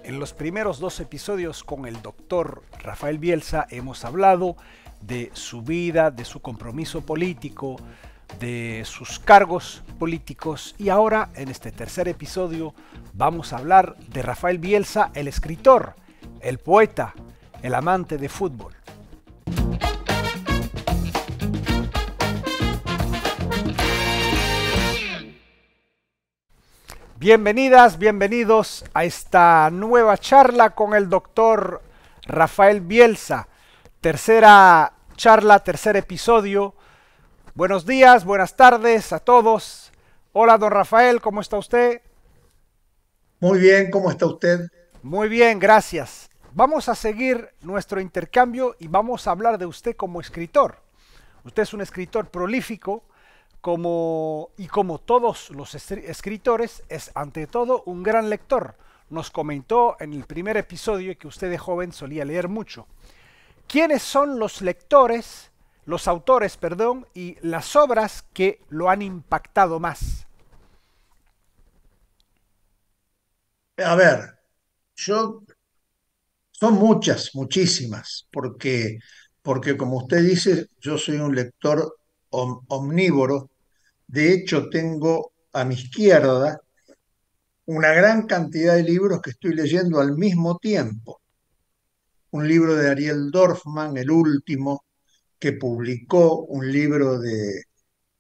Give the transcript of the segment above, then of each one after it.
En los primeros dos episodios con el doctor Rafael Bielsa hemos hablado de su vida, de su compromiso político, de sus cargos políticos y ahora en este tercer episodio vamos a hablar de Rafael Bielsa, el escritor, el poeta, el amante de fútbol. Bienvenidas, bienvenidos a esta nueva charla con el doctor Rafael Bielsa. Tercera charla, tercer episodio. Buenos días, buenas tardes a todos. Hola, don Rafael, ¿cómo está usted? Muy bien, ¿cómo está usted? Muy bien, gracias. Vamos a seguir nuestro intercambio y vamos a hablar de usted como escritor. Usted es un escritor prolífico como todos los escritores, es ante todo un gran lector. Nos comentó en el primer episodio que usted de joven solía leer mucho. ¿Quiénes son los lectores, los autores, perdón, y las obras que lo han impactado más? A ver, yo son muchas, muchísimas, porque como usted dice, yo soy un lector omnívoro. De hecho, tengo a mi izquierda una gran cantidad de libros que estoy leyendo al mismo tiempo. Un libro de Ariel Dorfman, el último que publicó,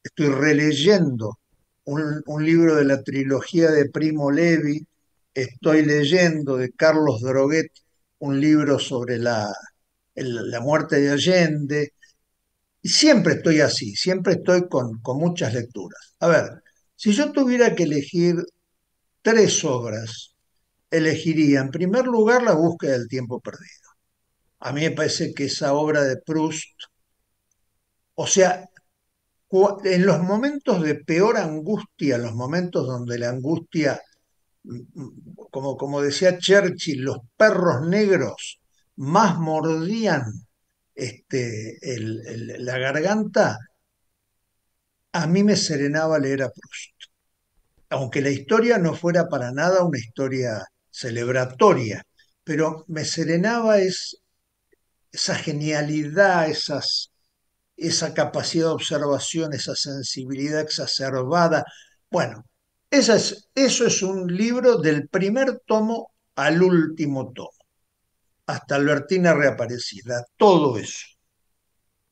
estoy releyendo un libro de la trilogía de Primo Levi. Estoy leyendo de Carlos Droguet un libro sobre la muerte de Allende. Y siempre estoy así, siempre estoy con muchas lecturas. A ver, si yo tuviera que elegir tres obras, elegiría en primer lugar La búsqueda del tiempo perdido. A mí me parece que esa obra de Proust, o sea, en los momentos de peor angustia, en los momentos donde la angustia, como decía Churchill, los perros negros más mordían la garganta, a mí me serenaba leer a Proust. Aunque la historia no fuera para nada una historia celebratoria, pero me serenaba esa genialidad, esa capacidad de observación, esa sensibilidad exacerbada. Bueno, eso es un libro del primer tomo al último tomo, hasta Albertina reaparecida, todo eso.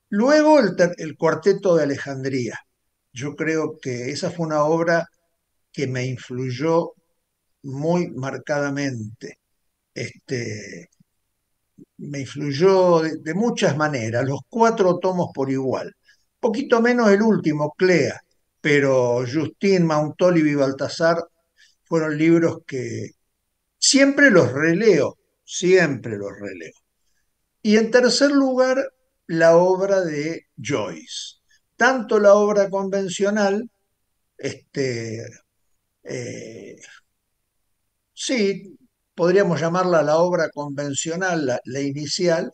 Luego el Cuarteto de Alejandría. Yo creo que esa fue una obra que me influyó muy marcadamente. Este, Me influyó de muchas maneras, los cuatro tomos por igual. Poquito menos el último, Clea, pero Justin, Mountolive y Baltasar fueron libros que siempre los releo, siempre los releo. Y en tercer lugar, la obra de Joyce. Tanto la obra convencional, este, eh, sí, podríamos llamarla la obra convencional, la inicial,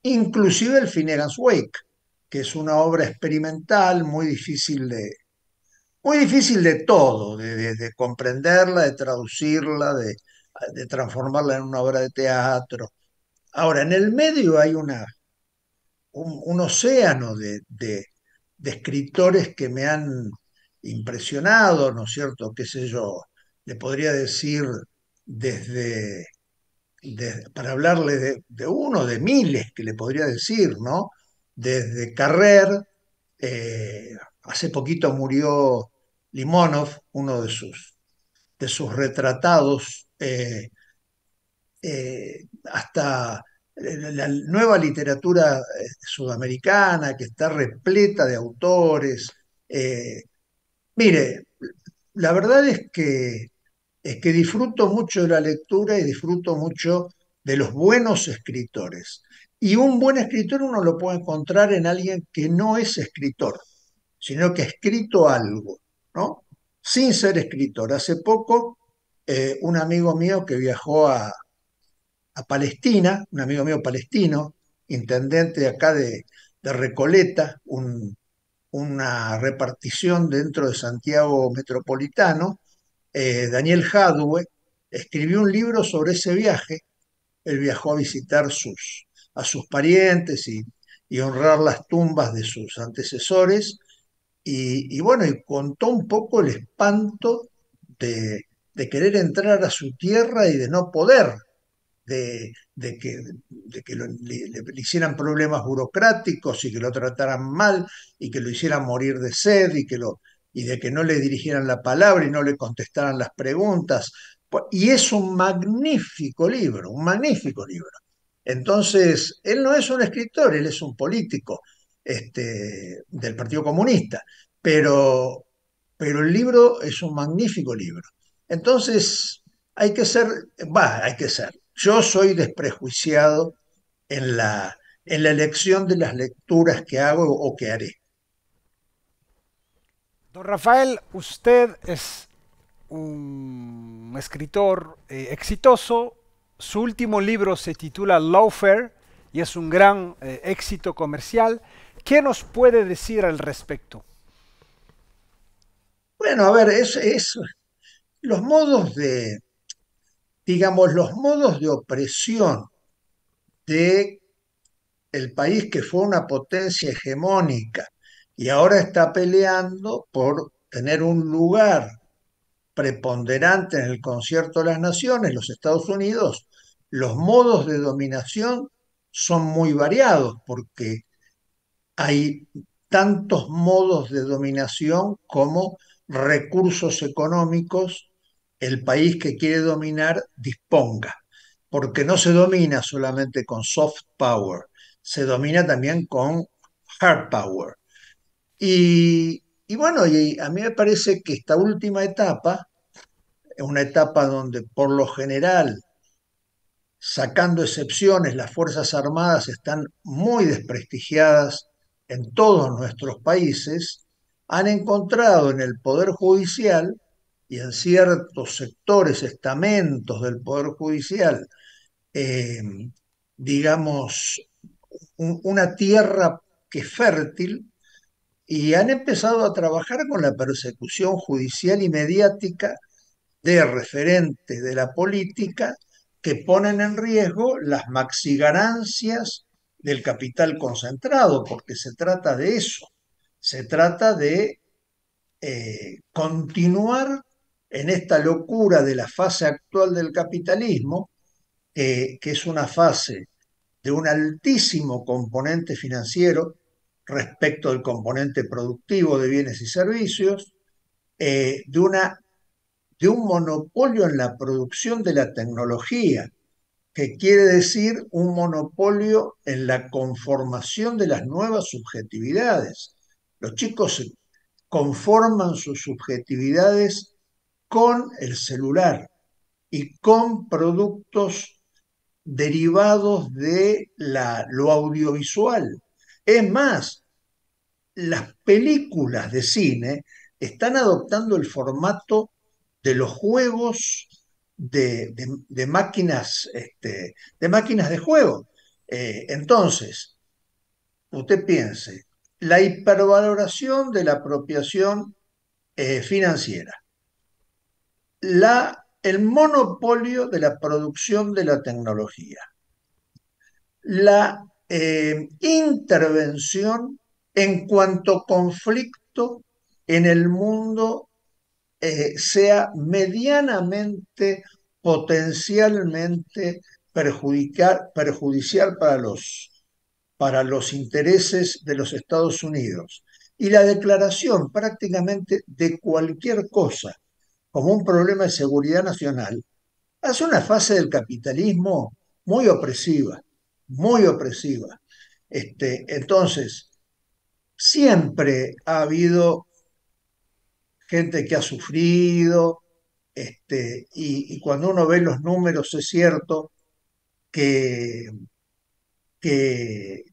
inclusive el Finnegan's Wake, que es una obra experimental muy difícil de todo, de comprenderla, de traducirla, de transformarla en una obra de teatro. Ahora, en el medio hay un océano de escritores que me han impresionado, ¿no es cierto? ¿Qué sé yo? Le podría decir desde para hablarle de uno, de miles que le podría decir, ¿no? Desde Carrer, hace poquito murió Limonov, uno de sus retratados, hasta la nueva literatura sudamericana que está repleta de autores. Eh, Mire, la verdad es que disfruto mucho de la lectura y disfruto mucho de los buenos escritores. Y un buen escritor uno lo puede encontrar en alguien que no es escritor, sino que ha escrito algo, ¿no? Sin ser escritor. Hace poco, un amigo mío que viajó a Palestina, un amigo mío palestino, intendente de acá de Recoleta, una repartición dentro de Santiago Metropolitano, Daniel Jadwe, escribió un libro sobre ese viaje. Él viajó a visitar a sus parientes y honrar las tumbas de sus antecesores y bueno, y contó un poco el espanto de querer entrar a su tierra y de no poder, de que le hicieran problemas burocráticos y que lo trataran mal y que lo hicieran morir de sed y de que no le dirigieran la palabra y no le contestaran las preguntas. Y es un magnífico libro, un magnífico libro. Entonces, él no es un escritor, él es un político del Partido Comunista, pero, pero el libro es un magnífico libro. Entonces, hay que ser, hay que ser. Yo soy desprejuiciado en en la elección de las lecturas que hago o que haré. Don Rafael, usted es un escritor exitoso. Su último libro se titula Lawfare y es un gran éxito comercial. ¿Qué nos puede decir al respecto? Bueno, a ver, los modos digamos, los modos de opresión de el país que fue una potencia hegemónica y ahora está peleando por tener un lugar preponderante en el concierto de las naciones, los Estados Unidos, los modos de dominación son muy variados porque hay tantos modos de dominación como recursos económicos el país que quiere dominar disponga, porque no se domina solamente con soft power, se domina también con hard power. Y bueno, y a mí me parece que esta última etapa es una etapa donde por lo general, sacando excepciones, las Fuerzas Armadas están muy desprestigiadas en todos nuestros países, han encontrado en el Poder Judicial y en ciertos sectores, estamentos del Poder Judicial, eh, digamos, una tierra que es fértil y han empezado a trabajar con la persecución judicial y mediática de referentes de la política que ponen en riesgo las maxiganancias del capital concentrado, porque se trata de eso, se trata de continuar en esta locura de la fase actual del capitalismo, que es una fase de un altísimo componente financiero respecto del componente productivo de bienes y servicios, de de un monopolio en la producción de la tecnología, que quiere decir un monopolio en la conformación de las nuevas subjetividades. Los chicos conforman sus subjetividades con el celular y con productos derivados de lo audiovisual. Es más, las películas de cine están adoptando el formato de los juegos de máquinas, de máquinas de juego. Entonces, usted piense, la hipervaloración de la apropiación financiera, el monopolio de la producción de la tecnología, la intervención en cuanto conflicto en el mundo sea medianamente, potencialmente perjudicial para los intereses de los Estados Unidos. Y la declaración prácticamente de cualquier cosa como un problema de seguridad nacional hace una fase del capitalismo muy opresiva, muy opresiva. Entonces, siempre ha habido gente que ha sufrido, y cuando uno ve los números es cierto que, que,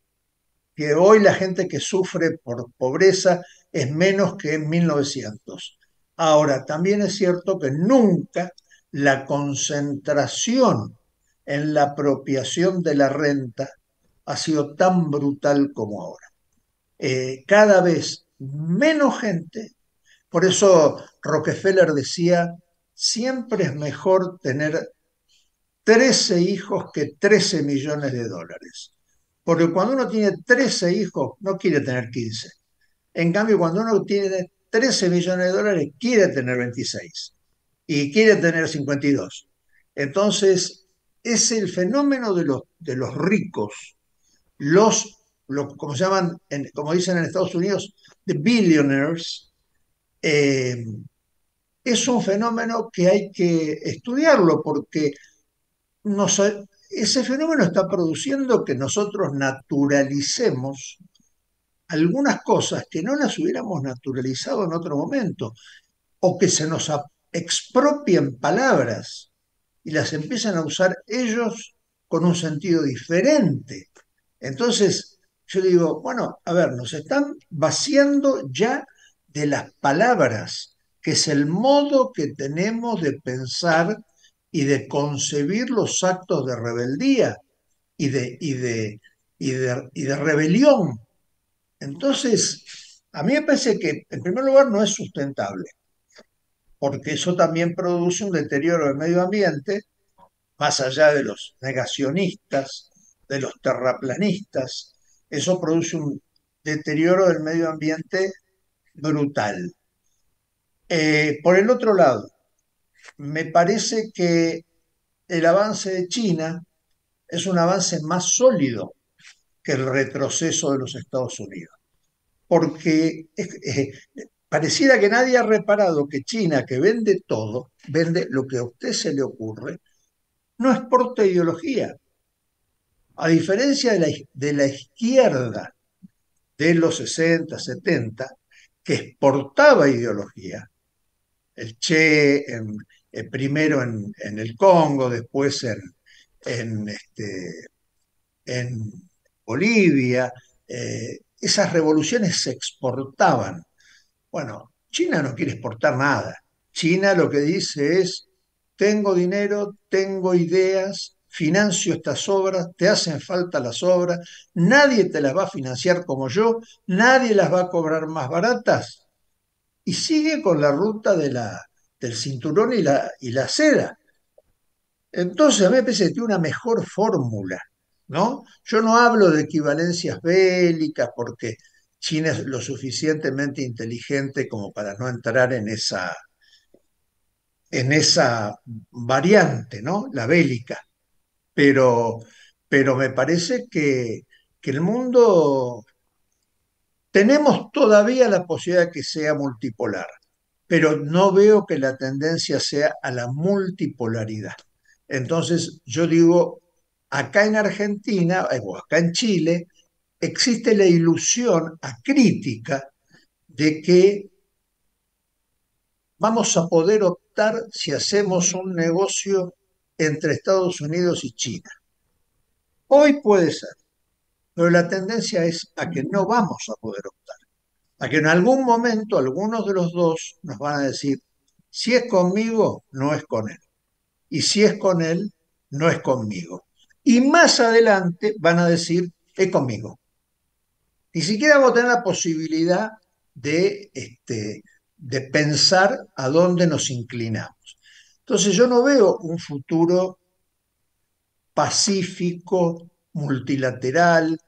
que hoy la gente que sufre por pobreza es menos que en 1900. Ahora, también es cierto que nunca la concentración en la apropiación de la renta ha sido tan brutal como ahora. Cada vez menos gente, por eso Rockefeller decía siempre es mejor tener 13 hijos que 13 millones de dólares. Porque cuando uno tiene 13 hijos, no quiere tener 15. En cambio, cuando uno tiene 13 millones de dólares, quiere tener 26 y quiere tener 52. Entonces, es el fenómeno de los ricos, como se llaman, como dicen en Estados Unidos, the billionaires. eh, es un fenómeno que hay que estudiarlo porque nos, ese fenómeno está produciendo que nosotros naturalicemos algunas cosas que no las hubiéramos naturalizado en otro momento, o que se nos expropien palabras y las empiezan a usar ellos con un sentido diferente. Entonces, yo digo, bueno, a ver, nos están vaciando ya de las palabras, que es el modo que tenemos de pensar y de concebir los actos de rebeldía y de rebelión. Entonces, a mí me parece que, en primer lugar, no es sustentable, porque eso también produce un deterioro del medio ambiente, más allá de los negacionistas, de los terraplanistas, eso produce un deterioro del medio ambiente brutal. Por el otro lado, me parece que el avance de China es un avance más sólido que el retroceso de los Estados Unidos, porque pareciera que nadie ha reparado que China, que vende todo, vende lo que a usted se le ocurre, no exporta ideología. A diferencia de la izquierda de los 60, 70, que exportaba ideología, el Che, primero en el Congo, después en Bolivia, esas revoluciones se exportaban. Bueno, China no quiere exportar nada. China lo que dice es, tengo dinero, tengo ideas, financio estas obras, te hacen falta las obras, nadie te las va a financiar como yo, nadie las va a cobrar más baratas. Y sigue con la ruta del cinturón y la seda. Entonces, a mí me parece que tiene una mejor fórmula, ¿no? Yo no hablo de equivalencias bélicas porque China es lo suficientemente inteligente como para no entrar en esa variante, ¿no? La bélica. Pero, pero me parece que el mundo, tenemos todavía la posibilidad de que sea multipolar, pero no veo que la tendencia sea a la multipolaridad. Entonces, yo digo, acá en Argentina o acá en Chile, existe la ilusión acrítica de que vamos a poder optar si hacemos un negocio entre Estados Unidos y China. Hoy puede ser, pero la tendencia es a que no vamos a poder optar, a que en algún momento algunos de los dos nos van a decir, si es conmigo, no es con él. Y si es con él, no es conmigo. Y más adelante van a decir, es conmigo. Ni siquiera vamos a tener la posibilidad de pensar a dónde nos inclinamos. Entonces yo no veo un futuro pacífico, multilateral,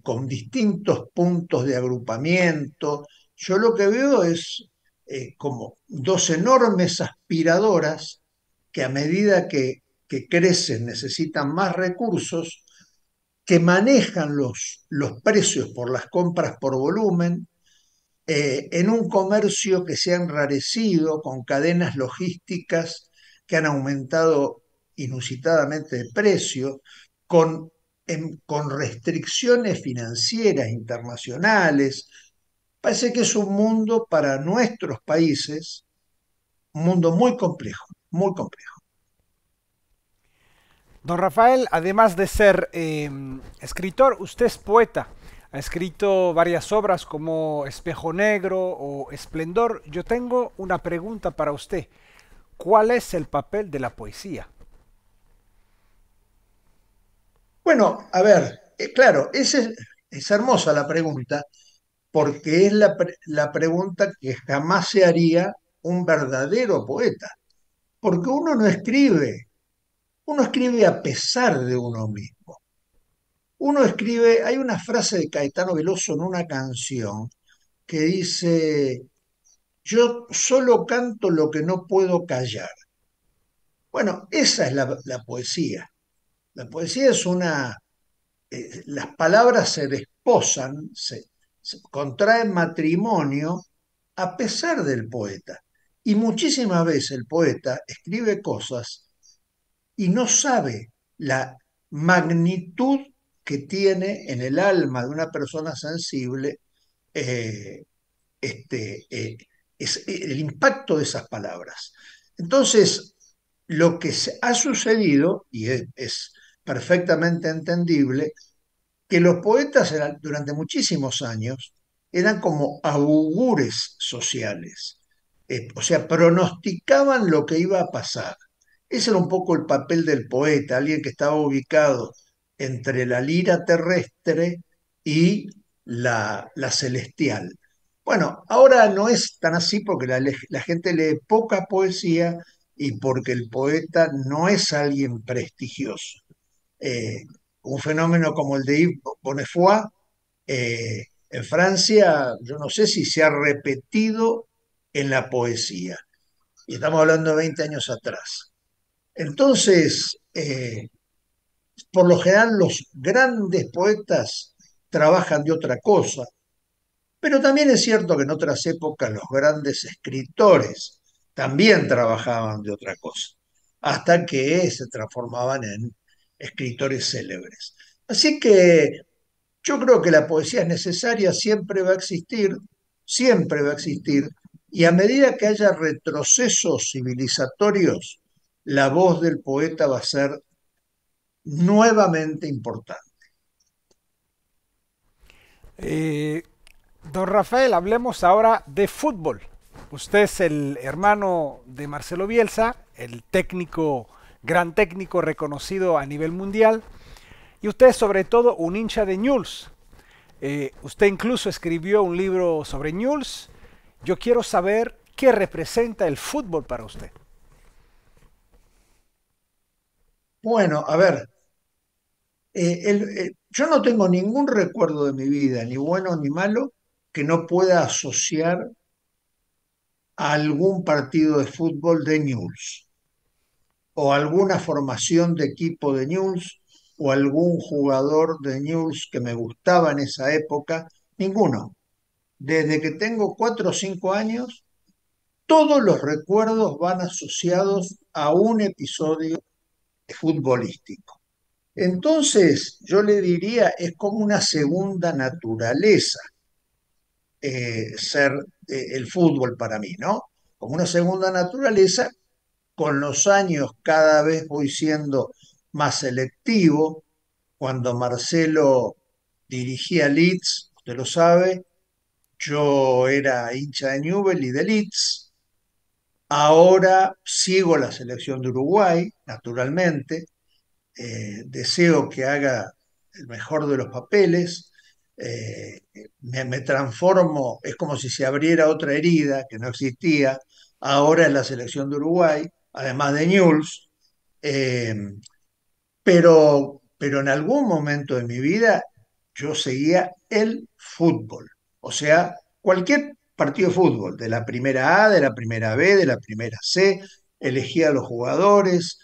con distintos puntos de agrupamiento. Yo lo que veo es como dos enormes aspiradoras que a medida que crecen necesitan más recursos, que manejan los precios por las compras por volumen, en un comercio que se ha enrarecido, con cadenas logísticas que han aumentado inusitadamente de precio, con restricciones financieras internacionales. Parece que es un mundo para nuestros países, un mundo muy complejo, muy complejo. Don Rafael, además de ser escritor, usted es poeta. Ha escrito varias obras como Espejo Negro o Esplendor. Yo tengo una pregunta para usted. ¿Cuál es el papel de la poesía? Bueno, a ver, claro, es hermosa la pregunta, porque es la pregunta que jamás se haría un verdadero poeta. porque uno escribe a pesar de uno mismo. Uno escribe, hay una frase de Caetano Veloso en una canción que dice, yo solo canto lo que no puedo callar. Bueno, esa es la poesía. La poesía es las palabras se desposan, se contraen matrimonio a pesar del poeta. Y muchísimas veces el poeta escribe cosas y no sabe la magnitud que tiene en el alma de una persona sensible eh, este, el impacto de esas palabras. Entonces, lo que ha sucedido, y es perfectamente entendible, que los poetas durante muchísimos años eran como augures sociales, o sea, pronosticaban lo que iba a pasar. Ese era un poco el papel del poeta, alguien que estaba ubicado entre la lira terrestre y la celestial. Bueno, ahora no es tan así porque la gente lee poca poesía y porque el poeta no es alguien prestigioso. Eh, un fenómeno como el de Yves Bonnefoy en Francia, yo no sé si se ha repetido en la poesía. Y estamos hablando de 20 años atrás. Entonces, por lo general los grandes poetas trabajan de otra cosa, pero también es cierto que en otras épocas los grandes escritores también trabajaban de otra cosa, hasta que se transformaban en escritores célebres. Así que yo creo que la poesía es necesaria, siempre va a existir, y a medida que haya retrocesos civilizatorios, la voz del poeta va a ser nuevamente importante. Eh, Don Rafael, hablemos ahora de fútbol. Usted es el hermano de Marcelo Bielsa, el técnico, gran técnico reconocido a nivel mundial, y usted es sobre todo un hincha de Newell's. Usted incluso escribió un libro sobre Newell's. Yo quiero saber qué representa el fútbol para usted. Bueno, a ver, yo no tengo ningún recuerdo de mi vida, ni bueno ni malo, que no pueda asociar a algún partido de fútbol de Newell's, o alguna formación de equipo de Newell's, o algún jugador de Newell's que me gustaba en esa época. Ninguno. Desde que tengo 4 o 5 años, todos los recuerdos van asociados a un episodio futbolístico. Entonces, yo le diría, es como una segunda naturaleza ser el fútbol para mí, ¿no? Como una segunda naturaleza. Con los años cada vez voy siendo más selectivo. Cuando Marcelo dirigía Leeds, usted lo sabe, yo era hincha de Newell's y de Leeds. Ahora sigo la selección de Uruguay, naturalmente. Deseo que haga el mejor de los papeles. Me transformo, es como si se abriera otra herida que no existía. Ahora es la selección de Uruguay, además de Newell's. Eh, pero en algún momento de mi vida yo seguía el fútbol. O sea, cualquier partido de fútbol, de la primera A, de la primera B, de la primera C, elegía a los jugadores.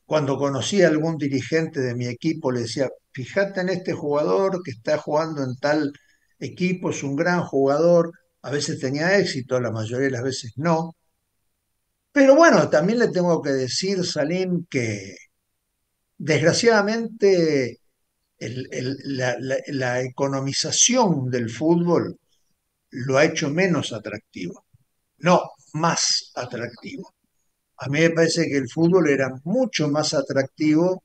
Cuando conocía a algún dirigente de mi equipo, le decía, fíjate en este jugador que está jugando en tal equipo, es un gran jugador. A veces tenía éxito, la mayoría de las veces no. Pero bueno, también le tengo que decir, Salim, que desgraciadamente la economización del fútbol lo ha hecho menos atractivo, no más atractivo. A mí me parece que el fútbol era mucho más atractivo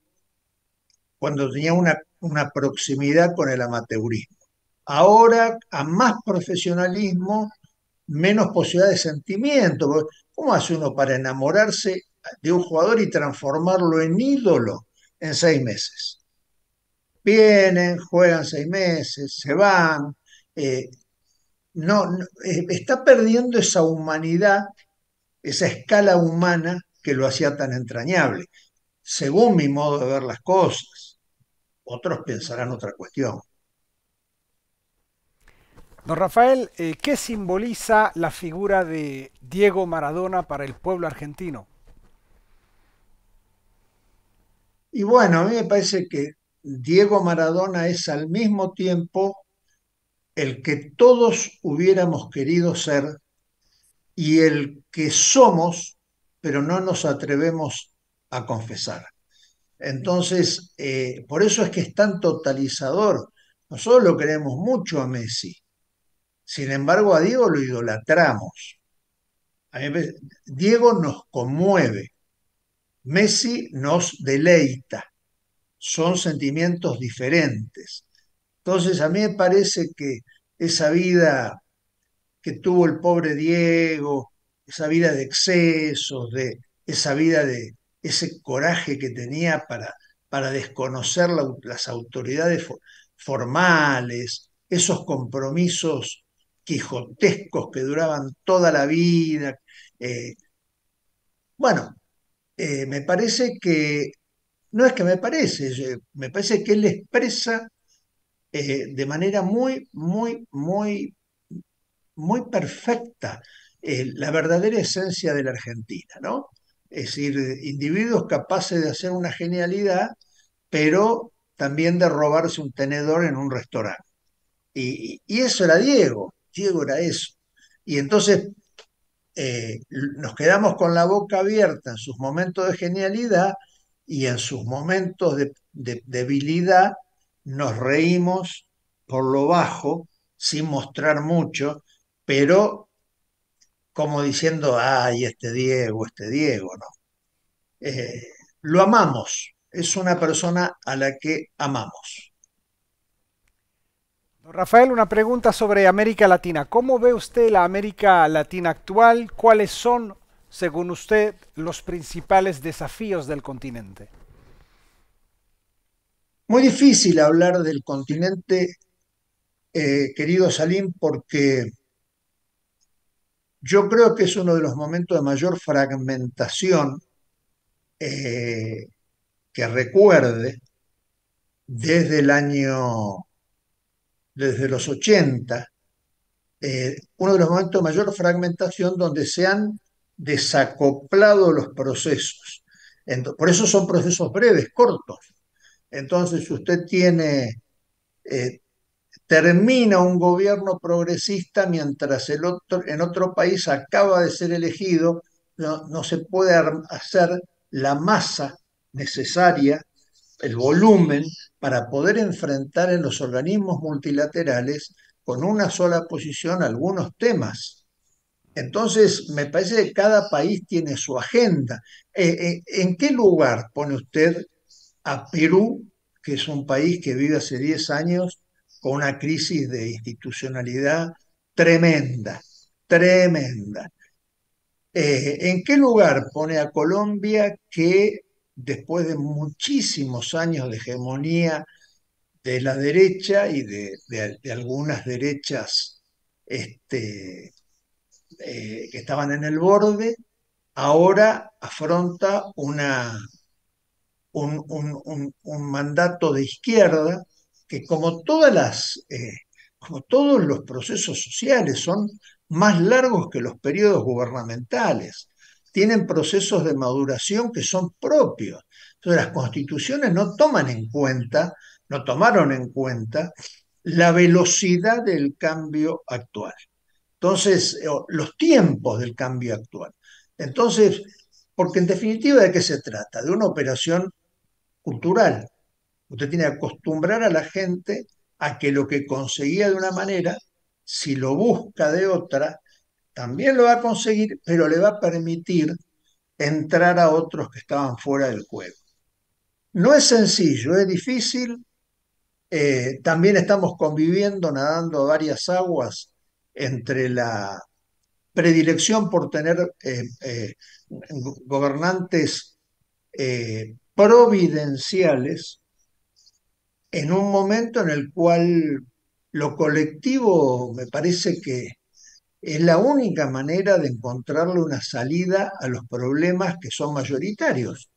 cuando tenía una proximidad con el amateurismo. Ahora, a más profesionalismo, menos posibilidad de sentimiento. ¿Cómo hace uno para enamorarse de un jugador y transformarlo en ídolo en 6 meses? Vienen, juegan 6 meses, se van. No, está perdiendo esa humanidad esa escala humana que lo hacía tan entrañable, según mi modo de ver las cosas. Otros pensarán otra cuestión. Don Rafael, ¿qué simboliza la figura de Diego Maradona para el pueblo argentino? Y bueno, a mí me parece que Diego Maradona es al mismo tiempo el que todos hubiéramos querido ser y el que somos, pero no nos atrevemos a confesar. Entonces, por eso es que es tan totalizador. Nosotros lo queremos mucho a Messi, sin embargo a Diego lo idolatramos. A mí Diego nos conmueve, Messi nos deleita, son sentimientos diferentes. Entonces, a mí me parece que esa vida que tuvo el pobre Diego, esa vida de excesos, esa vida de ese coraje que tenía para desconocer las autoridades formales, esos compromisos quijotescos que duraban toda la vida. Eh, bueno, me parece que, no es que me parece, me parece que él expresa de manera muy perfecta la verdadera esencia de la Argentina, ¿no? Es decir, individuos capaces de hacer una genialidad, pero también de robarse un tenedor en un restaurante. Y eso era Diego, Diego era eso. Y entonces nos quedamos con la boca abierta en sus momentos de genialidad y en sus momentos de debilidad nos reímos por lo bajo, sin mostrar mucho, pero como diciendo, ay, este Diego, ¿no? Eh, lo amamos, es una persona a la que amamos. Don Rafael, una pregunta sobre América Latina. ¿Cómo ve usted la América Latina actual? ¿Cuáles son, según usted, los principales desafíos del continente? Muy difícil hablar del continente, querido Salim, porque yo creo que es uno de los momentos de mayor fragmentación eh, que recuerde desde desde los 80, uno de los momentos de mayor fragmentación donde se han desacoplado los procesos. Por eso son procesos breves, cortos. Entonces usted eh, termina un gobierno progresista mientras en otro país acaba de ser elegido, no se puede hacer la masa necesaria, el volumen, para poder enfrentar en los organismos multilaterales con una sola posición algunos temas. Entonces, me parece que cada país tiene su agenda. ¿En qué lugar pone usted a Perú, que es un país que vive hace 10 años con una crisis de institucionalidad tremenda, tremenda? ¿En qué lugar pone a Colombia que después de muchísimos años de hegemonía de la derecha y de algunas derechas este, que estaban en el borde, ahora afronta un mandato de izquierda que como todos los procesos sociales son más largos que los periodos gubernamentales, tienen procesos de maduración que son propios. Entonces las constituciones no toman en cuenta, no tomaron en cuenta la velocidad del cambio actual. Entonces, los tiempos del cambio actual. Entonces, porque en definitiva, ¿de qué se trata? De una operación cultural. Usted tiene que acostumbrar a la gente a que lo que conseguía de una manera, si lo busca de otra, también lo va a conseguir, pero le va a permitir entrar a otros que estaban fuera del juego. No es sencillo, es difícil. También estamos conviviendo, nadando a varias aguas entre la predilección por tener gobernantes providenciales en un momento en el cual lo colectivo me parece que Es la única manera de encontrarle una salida a los problemas que son mayoritarios.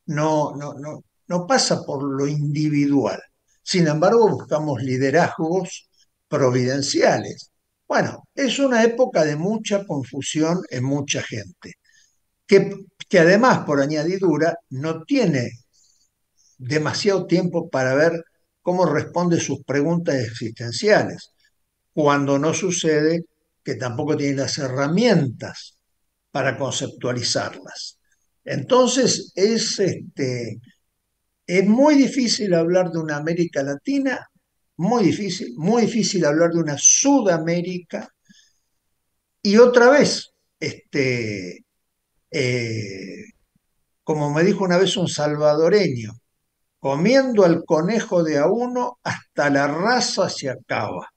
No pasa por lo individual. Sin embargo, buscamos liderazgos providenciales. Bueno, es una época de mucha confusión en mucha gente, que además, por añadidura, no tiene demasiado tiempo para ver cómo responde sus preguntas existenciales, cuando no sucede que tampoco tiene las herramientas para conceptualizarlas. Entonces es muy difícil hablar de una América Latina, muy difícil hablar de una Sudamérica, y otra vez, eh, como me dijo una vez un salvadoreño, comiendo al conejo de a uno hasta la raza se acaba.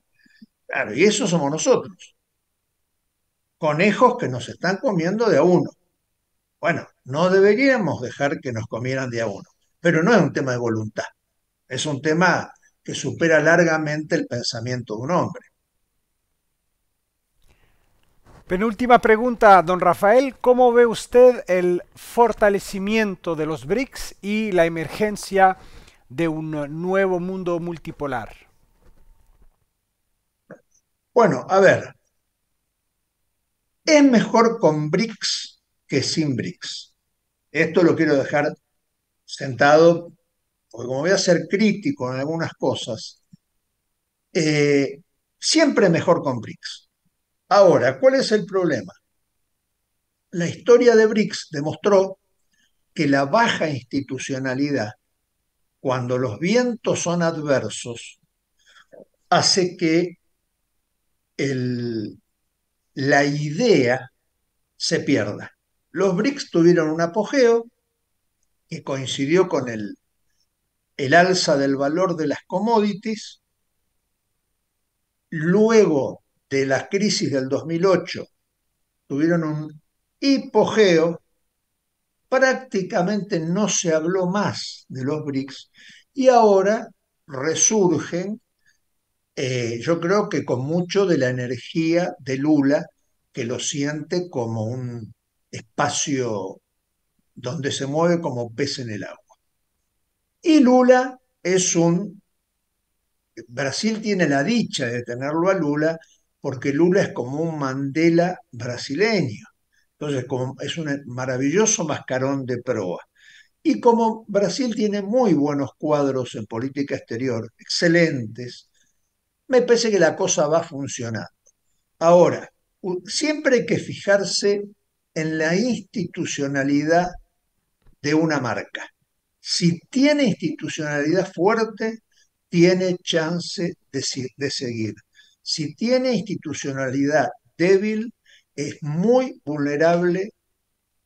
Claro, y eso somos nosotros, conejos que nos están comiendo de a uno. Bueno, no deberíamos dejar que nos comieran de a uno, pero no es un tema de voluntad, es un tema que supera largamente el pensamiento de un hombre. Penúltima pregunta, don Rafael, ¿cómo ve usted el fortalecimiento de los BRICS y la emergencia de un nuevo mundo multipolar? Bueno, a ver, es mejor con BRICS que sin BRICS. Esto lo quiero dejar sentado, porque como voy a ser crítico en algunas cosas, eh, siempre mejor con BRICS. Ahora, ¿cuál es el problema? La historia de BRICS demostró que la baja institucionalidad, cuando los vientos son adversos, hace que el, la idea se pierda. Los BRICS tuvieron un apogeo que coincidió con el alza del valor de las commodities. Luego de la crisis del 2008, tuvieron un hipogeo, prácticamente no se habló más de los BRICS y ahora resurgen, yo creo que con mucho de la energía de Lula, que lo siente como un espacio donde se mueve como pez en el agua. Y Lula es un... Brasil tiene la dicha de tenerlo a Lula porque Lula es como un Mandela brasileño. Entonces, como es un maravilloso mascarón de proa. Y como Brasil tiene muy buenos cuadros en política exterior, excelentes, me parece que la cosa va a funcionar. Ahora, siempre hay que fijarse en la institucionalidad de una marca. Si tiene institucionalidad fuerte, tiene chance de seguir. Si tiene institucionalidad débil, es muy vulnerable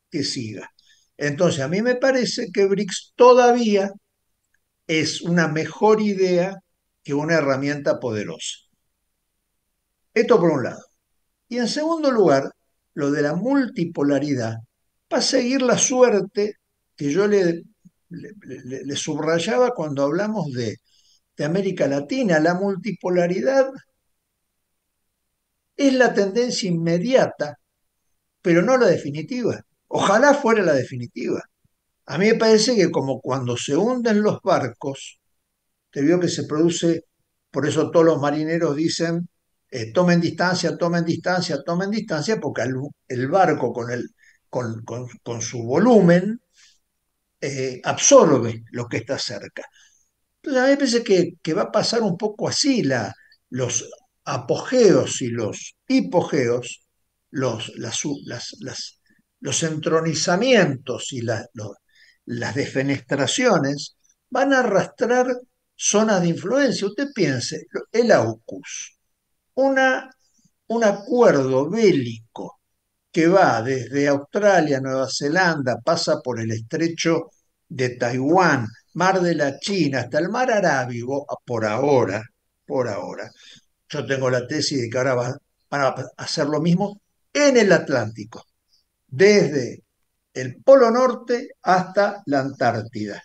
que siga. Entonces, a mí me parece que BRICS todavía es una mejor idea que una herramienta poderosa. Esto por un lado. Y en segundo lugar, lo de la multipolaridad va a seguir la suerte que yo le subrayaba cuando hablamos de América Latina. La multipolaridad es la tendencia inmediata, pero no la definitiva. Ojalá fuera la definitiva. A mí me parece que como cuando se hunden los barcos, te vio que se produce, por eso todos los marineros dicen, tomen distancia, tomen distancia, porque el barco con su volumen absorbe lo que está cerca. Entonces a mí me parece que va a pasar un poco así, los apogeos y los hipogeos, los entronizamientos y las defenestraciones van a arrastrar zonas de influencia. Usted piense, el AUKUS, una, un acuerdo bélico que va desde Australia, Nueva Zelanda, pasa por el estrecho de Taiwán, Mar de la China, hasta el Mar Arábigo, por ahora. Yo tengo la tesis de que ahora van a hacer lo mismo en el Atlántico, desde el Polo Norte hasta la Antártida.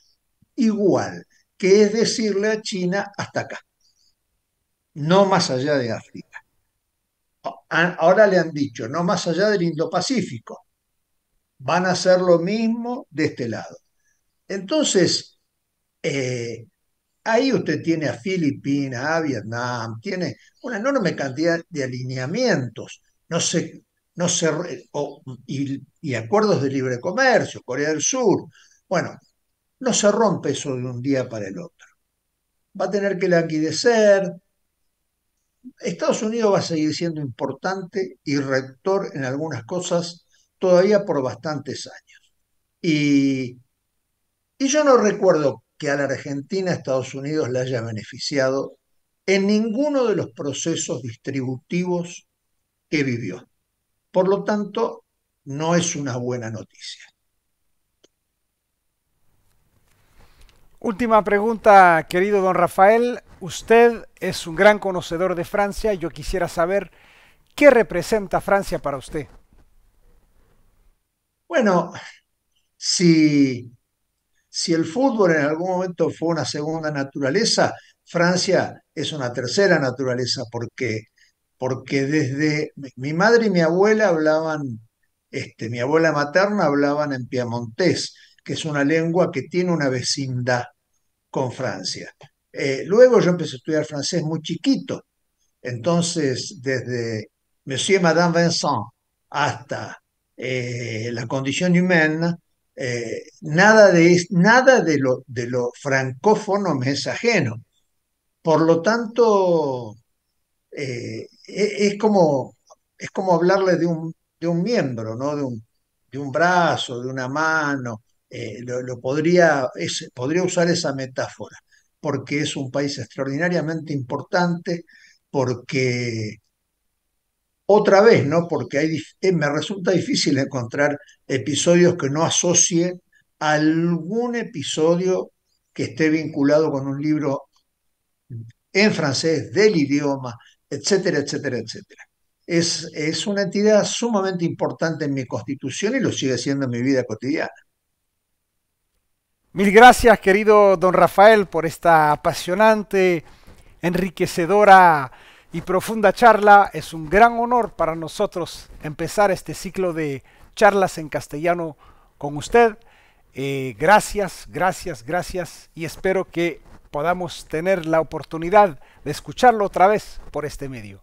Igual, que es decirle a China hasta acá, no más allá de África. Ahora le han dicho, no más allá del Indo-Pacífico, van a hacer lo mismo de este lado. Entonces, eh, ahí usted tiene a Filipinas, a Vietnam, tiene una enorme cantidad de alineamientos, no sé, no sé, y acuerdos de libre comercio, Corea del Sur. Bueno, no se rompe eso de un día para el otro. Va a tener que languidecer. Estados Unidos va a seguir siendo importante y rector en algunas cosas todavía por bastantes años. Y, y yo no recuerdo que a la Argentina Estados Unidos le haya beneficiado en ninguno de los procesos distributivos que vivió. Por lo tanto, no es una buena noticia. Última pregunta, querido don Rafael. Usted es un gran conocedor de Francia. Yo quisiera saber qué representa Francia para usted. Bueno, si, si el fútbol en algún momento fue una segunda naturaleza, Francia es una tercera naturaleza porque desde mi madre y mi abuela hablaban, mi abuela materna hablaban en piamontés, que es una lengua que tiene una vecindad con Francia. Luego yo empecé a estudiar francés muy chiquito, entonces desde Monsieur y Madame Vincent hasta La Condición Humaine, nada de lo francófono me es ajeno. Por lo tanto, es como hablarle de un miembro, ¿no? De un brazo, de una mano. Podría usar esa metáfora, porque es un país extraordinariamente importante, porque otra vez, ¿no? Porque me resulta difícil encontrar episodios que no asocie algún episodio que esté vinculado con un libro en francés, del idioma, etcétera, etcétera, etcétera. Es una entidad sumamente importante en mi constitución y lo sigue siendo en mi vida cotidiana. Mil gracias, querido don Rafael, por esta apasionante, enriquecedora y profunda charla. Es un gran honor para nosotros empezar este ciclo de charlas en castellano con usted. Gracias, gracias, gracias y espero que podamos tener la oportunidad de escucharlo otra vez por este medio.